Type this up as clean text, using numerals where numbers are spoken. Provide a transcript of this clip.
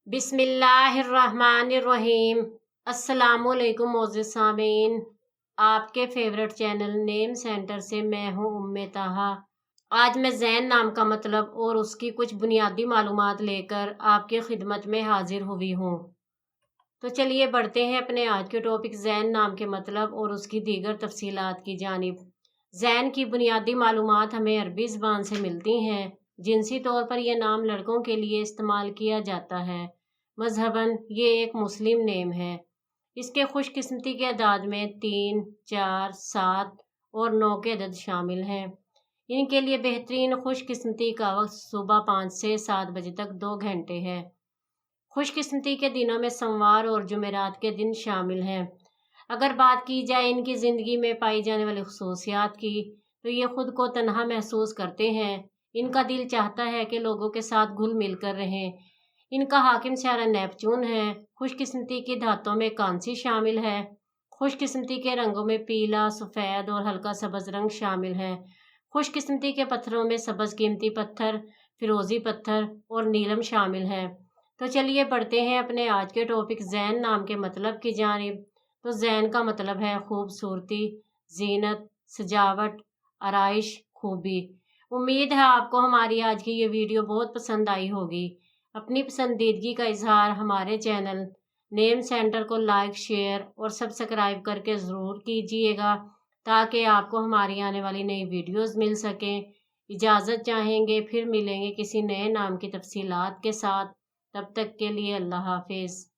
بسم اللہ الرحمن الرحیم۔ السلام علیکم معزز سامعین، آپ کے فیورٹ چینل نیم سینٹر سے میں ہوں طاہا۔ آج میں زین نام کا مطلب اور اس کی کچھ بنیادی معلومات لے کر آپ کی خدمت میں حاضر ہوئی ہوں۔ تو چلیے بڑھتے ہیں اپنے آج کے ٹاپک زین نام کے مطلب اور اس کی دیگر تفصیلات کی جانب۔ زین کی بنیادی معلومات ہمیں عربی زبان سے ملتی ہیں۔ جنسی طور پر یہ نام لڑکوں کے لیے استعمال کیا جاتا ہے۔ مذہباً یہ ایک مسلم نیم ہے۔ اس کے خوش قسمتی کے اعداد میں 3، 4، 7 اور 9 کے عدد شامل ہیں۔ ان کے لیے بہترین خوش قسمتی کا وقت صبح 5 سے 7 بجے تک 2 گھنٹے ہے۔ خوش قسمتی کے دنوں میں سوموار اور جمعرات کے دن شامل ہیں۔ اگر بات کی جائے ان کی زندگی میں پائی جانے والی خصوصیات کی تو یہ خود کو تنہا محسوس کرتے ہیں۔ ان کا دل چاہتا ہے کہ لوگوں کے ساتھ گھل مل کر رہیں۔ ان کا حاکم سیارہ نیپچون ہے۔ خوش قسمتی کی دھاتوں میں کانسی شامل ہے۔ خوش قسمتی کے رنگوں میں پیلا، سفید اور ہلکا سبز رنگ شامل ہیں۔ خوش قسمتی کے پتھروں میں سبز قیمتی پتھر، فیروزی پتھر اور نیلم شامل ہیں۔ تو چلیے بڑھتے ہیں اپنے آج کے ٹاپک زین نام کے مطلب کی جانب۔ تو زین کا مطلب ہے خوبصورتی، زینت، سجاوٹ، آرائش، خوبی۔ امید ہے آپ کو ہماری آج کی یہ ویڈیو بہت پسند آئی ہوگی۔ اپنی پسندیدگی کا اظہار ہمارے چینل نیم سینٹر کو لائک، شیئر اور سبسکرائب کر کے ضرور کیجیے گا تاکہ آپ کو ہماری آنے والی نئی ویڈیوز مل سکیں۔ اجازت چاہیں گے، پھر ملیں گے کسی نئے نام کی تفصیلات کے ساتھ۔ تب تک کے لیے اللہ حافظ۔